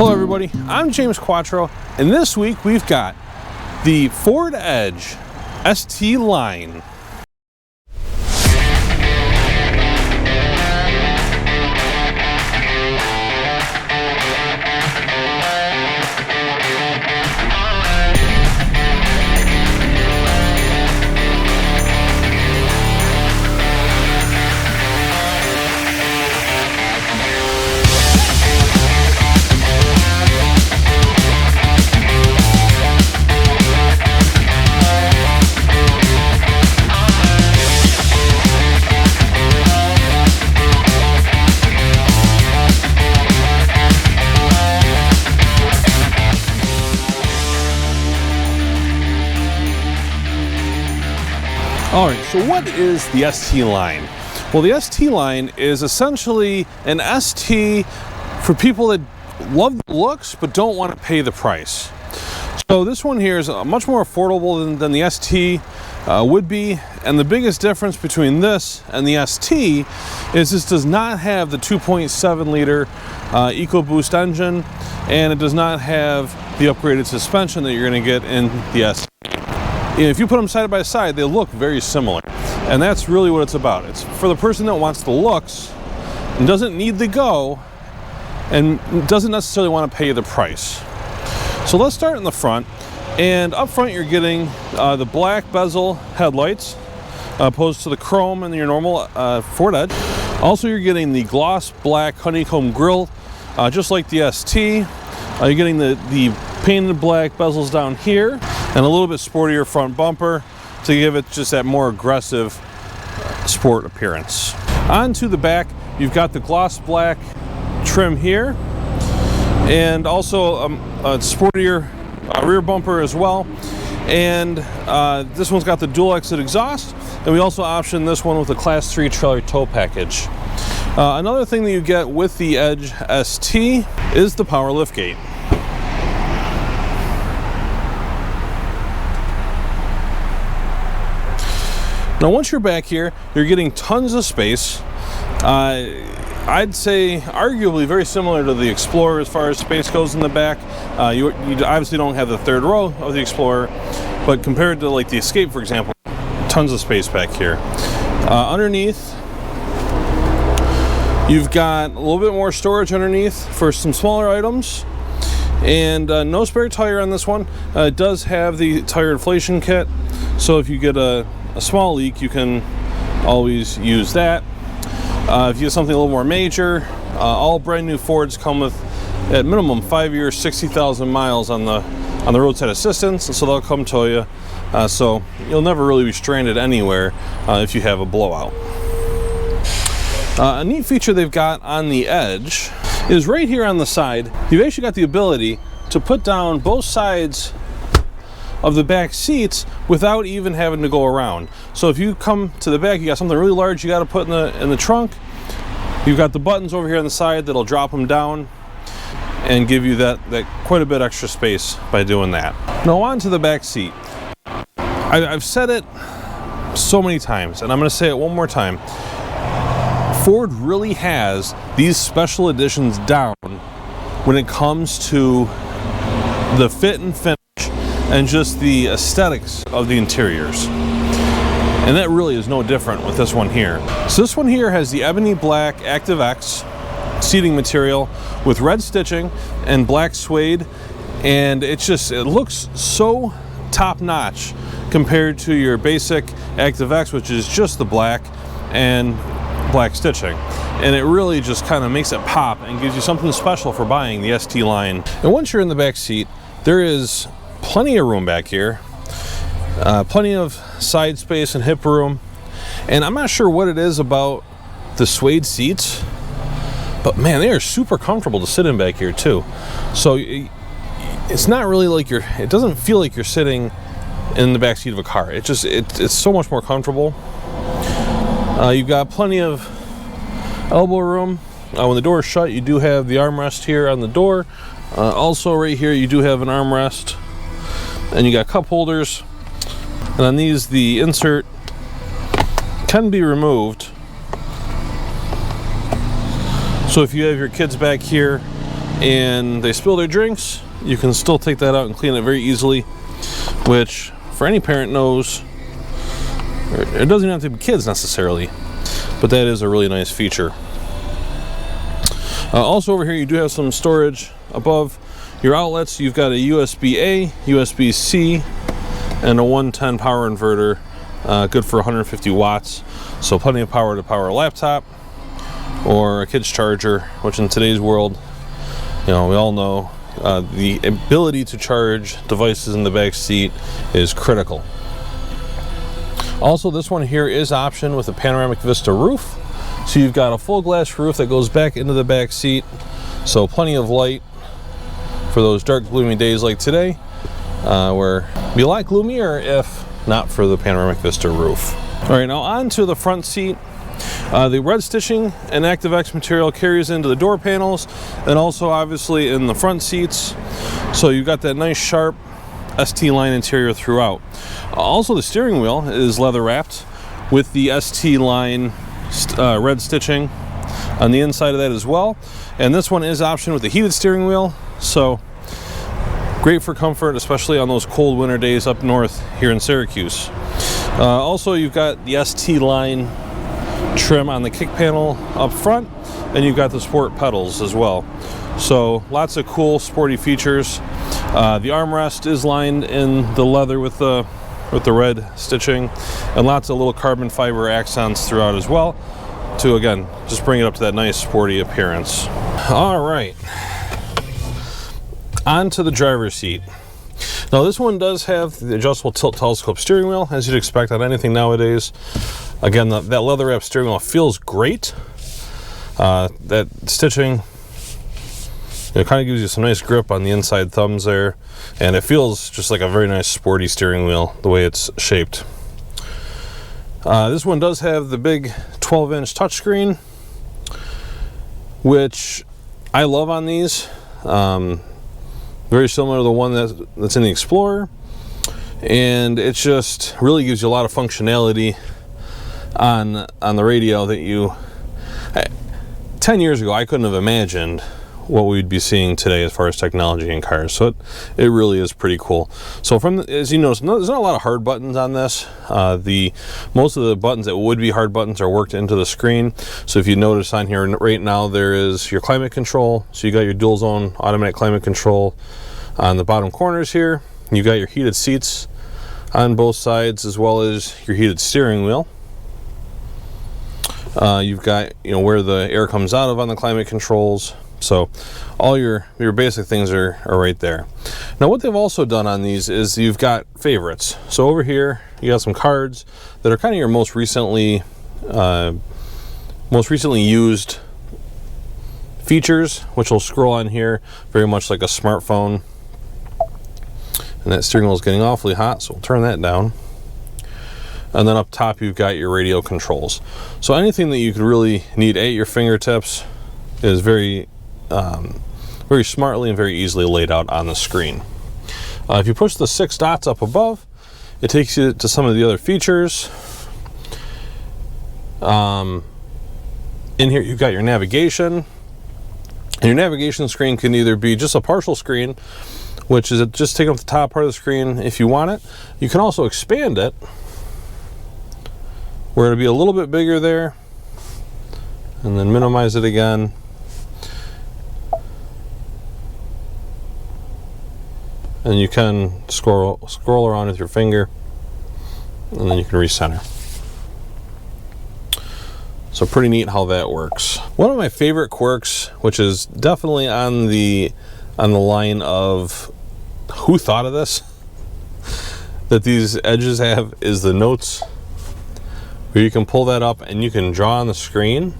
Hello everybody, I'm James Quattro, and this week we've got the Ford Edge ST line. All right, so what is the ST line? Well, the ST line is essentially an ST for people that love the looks but don't want to pay the price. So this one here is much more affordable than the ST would be, and the biggest difference between this and the ST is this does not have the 2.7 liter EcoBoost engine, and it does not have the upgraded suspension that you're going to get in the ST. If you put them side by side, they look very similar, and that's really what it's about. It's for the person that wants the looks and doesn't need the go and doesn't necessarily want to pay the price. So let's start in the front, and up front you're getting the black bezel headlights opposed to the chrome in your normal Ford Edge. Also, you're getting the gloss black honeycomb grille just like the ST. You're getting the painted black bezels down here and a little bit sportier front bumper to give it just that more aggressive sport appearance. Onto the back, you've got the gloss black trim here, and also a sportier rear bumper as well. And this one's got the dual exit exhaust, and we also option this one with a Class 3 trailer tow package. Another thing that you get with the Edge ST is the power liftgate. Now once you're back here, you're getting tons of space. I'd say arguably very similar to the Explorer as far as space goes in the back. You obviously don't have the third row of the Explorer, but compared to like the Escape, for example, tons of space back here. Underneath, you've got a little bit more storage underneath for some smaller items, and no spare tire on this one. It does have the tire inflation kit, so if you get a small leak, you can always use that. If you have something a little more major, all brand new Fords come with at minimum 5 years, 60,000 miles on the roadside assistance, so they'll come tow you. So you'll never really be stranded anywhere if you have a blowout. A neat feature they've got on the Edge is right here on the side. You've actually got the ability to put down both sides of the back seats without even having to go around. So if you come to the back, you got something really large you got to put in the trunk, you've got the buttons over here on the side that'll drop them down and give you that quite a bit extra space by doing that. Now on to the back seat. I've said it so many times, and I'm going to say it one more time. Ford really has these special editions down when it comes to the fit and finish and just the aesthetics of the interiors. And that really is no different with this one here. So this one here has the ebony black ActiveX seating material with red stitching and black suede, and it looks so top-notch compared to your basic ActiveX, which is just the black and black stitching. And it really just kind of makes it pop and gives you something special for buying the ST line. And once you're in the back seat, there is plenty of room back here, plenty of side space and hip room, and I'm not sure what it is about the suede seats, but man, they are super comfortable to sit in back here too. So it's not really like it doesn't feel like you're sitting in the back seat of a car. It's so much more comfortable. You've got plenty of elbow room. When the door is shut, you do have the armrest here on the door. Also right here you do have an armrest, and you got cup holders, and on these the insert can be removed, so if you have your kids back here and they spill their drinks, you can still take that out and clean it very easily, which for any parent knows, it doesn't even have to be kids necessarily, but that is a really nice feature. Also over here you do have some storage above your outlets. You've got a USB-A, USB-C, and a 110 power inverter, good for 150 watts, so plenty of power to power a laptop or a kid's charger, which in today's world, you know, we all know the ability to charge devices in the back seat is critical. Also, this one here is optioned with a panoramic vista roof, so you've got a full glass roof that goes back into the back seat, so plenty of light for those dark gloomy days like today, where it'd be a lot gloomier if not for the panoramic vista roof. All right, now on to the front seat. The red stitching and ActiveX material carries into the door panels and also obviously in the front seats, so you've got that nice sharp ST line interior throughout. Also, the steering wheel is leather wrapped with the ST line red stitching on the inside of that as well, and this one is optioned with the heated steering wheel, so great for comfort, especially on those cold winter days up north here in Syracuse. Also, you've got the ST line trim on the kick panel up front, and you've got the sport pedals as well, so lots of cool sporty features. The armrest is lined in the leather with the red stitching, and lots of little carbon fiber accents throughout as well to, again, just bring it up to that nice sporty appearance. All right, on to the driver's seat. Now this one does have the adjustable tilt telescope steering wheel, as you'd expect on anything nowadays. Again, that leather wrap steering wheel feels great. That stitching, it kind of gives you some nice grip on the inside thumbs there, and it feels just like a very nice sporty steering wheel the way it's shaped. This one does have the big 12-inch touchscreen, which I love on these. Very similar to the one that's in the Explorer, and it just really gives you a lot of functionality on the radio that you 10 years ago I couldn't have imagined what we'd be seeing today as far as technology in cars. So it really is pretty cool. So as you notice, there's not a lot of hard buttons on this. Most of the buttons that would be hard buttons are worked into the screen. So if you notice on here right now, there is your climate control. So you got your dual zone automatic climate control on the bottom corners here. You got your heated seats on both sides, as well as your heated steering wheel. You've got, you know, where the air comes out of on the climate controls. So all your basic things are right there. Now what they've also done on these is you've got favorites. So over here you got some cards that are kind of your most recently used features, which will scroll on here very much like a smartphone. And that steering wheel is getting awfully hot, so we'll turn that down. And then up top you've got your radio controls. So anything that you could really need at your fingertips is very smartly and very easily laid out on the screen. If you push the 6 dots up above, it takes you to some of the other features. In here you've got your navigation. And your navigation screen can either be just a partial screen, which is just taking up the top part of the screen if you want it. You can also expand it, where it'll be a little bit bigger there, and then minimize it again. And you can scroll around with your finger, and then you can recenter. So pretty neat how that works. One of my favorite quirks, which is definitely on the line of who thought of this, that these edges have, is the notes, where you can pull that up and you can draw on the screen.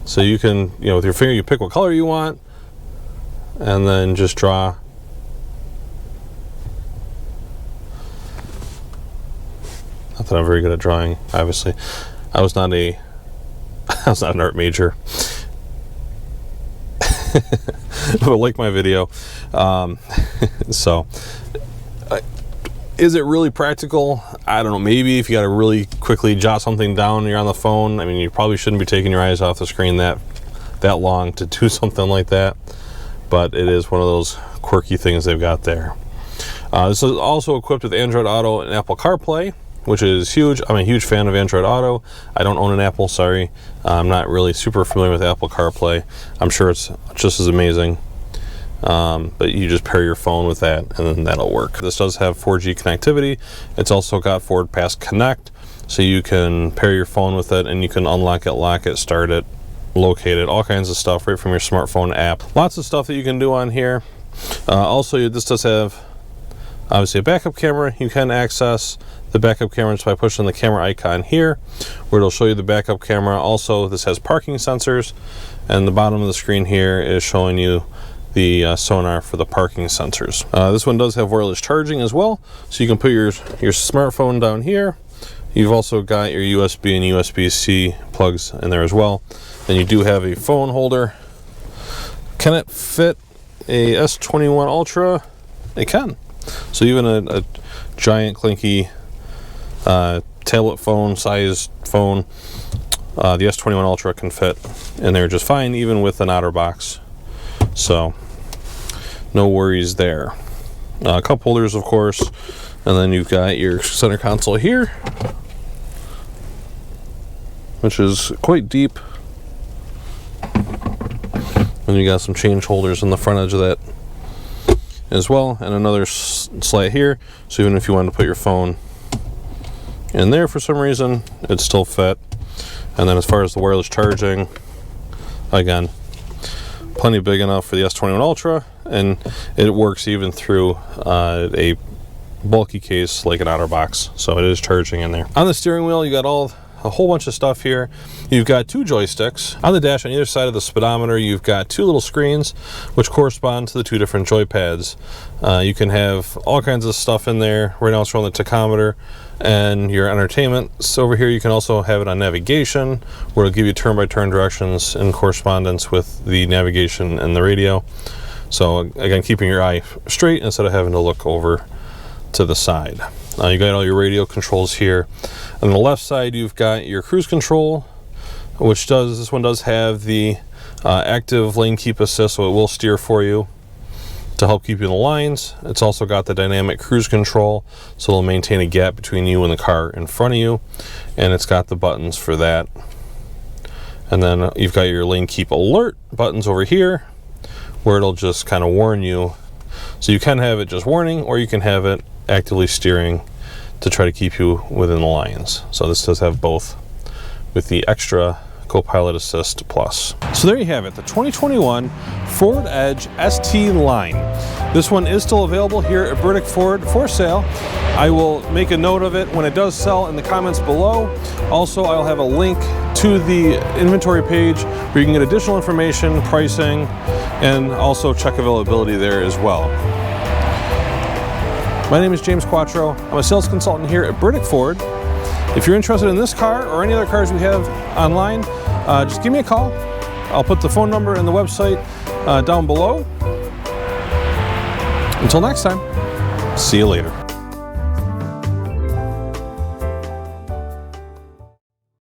So you can, you know, with your finger you pick what color you want, and then just draw. Not that I'm very good at drawing, obviously. I was not an art major. But like my video. So is it really practical? I don't know. Maybe if you got to really quickly jot something down and you're on the phone. I mean, you probably shouldn't be taking your eyes off the screen that that long to do something like that, but it is one of those quirky things they've got there. This is also equipped with Android Auto and Apple CarPlay, which is huge. I'm a huge fan of Android Auto. I don't own an Apple, sorry. I'm not really super familiar with Apple CarPlay. I'm sure it's just as amazing. But you just pair your phone with that and then that'll work. This does have 4G connectivity. It's also got Forward Pass Connect, so you can pair your phone with it and you can unlock it, lock it, start it, locate it, all kinds of stuff right from your smartphone app. Lots of stuff that you can do on here. Also, this does have obviously a backup camera. You can access the backup camera just by pushing the camera icon here, where it'll show you the backup camera. Also, this has parking sensors, and the bottom of the screen here is showing you the sonar for the parking sensors. This one does have wireless charging as well, so you can put your smartphone down here. You've also got your USB and USB-C plugs in there as well. Then you do have a phone holder. Can it fit a S21 Ultra? It can. So even a giant clinky tablet phone sized phone, the S21 Ultra can fit in there just fine, even with an OtterBox. So no worries there. Cup holders, of course, and then you've got your center console here, which is quite deep. And you got some change holders in the front edge of that as well, and another slot here, so even if you wanted to put your phone in there for some reason, it still fit. And then as far as the wireless charging, again, plenty big enough for the S21 Ultra, and it works even through a bulky case like an OtterBox, so it is charging in there. On the steering wheel, you got a whole bunch of stuff here. You've got two joysticks. On the dash on either side of the speedometer, you've got two little screens which correspond to the two different joypads. You can have all kinds of stuff in there. Right now it's showing the tachometer and your entertainment. So over here you can also have it on navigation, where it'll give you turn-by-turn directions in correspondence with the navigation and the radio. So again, keeping your eye straight instead of having to look over to the side. You got all your radio controls here. On the left side, you've got your cruise control, which this one does have the active lane keep assist, so it will steer for you to help keep you in the lines. It's also got the dynamic cruise control, so it'll maintain a gap between you and the car in front of you, and it's got the buttons for that. And then you've got your lane keep alert buttons over here, where it'll just kind of warn you. So you can have it just warning, or you can have it actively steering to try to keep you within the lines. So this does have both with the extra Co-Pilot Assist Plus. So there you have it, the 2021 Ford Edge ST line. This one is still available here at Burdick Ford for sale. I will make a note of it when it does sell in the comments below. Also, I'll have a link to the inventory page where you can get additional information, pricing, and also check availability there as well. My name is James Quattro. I'm a sales consultant here at Burdick Ford. If you're interested in this car or any other cars we have online, just give me a call. I'll put the phone number and the website down below. Until next time, see you later.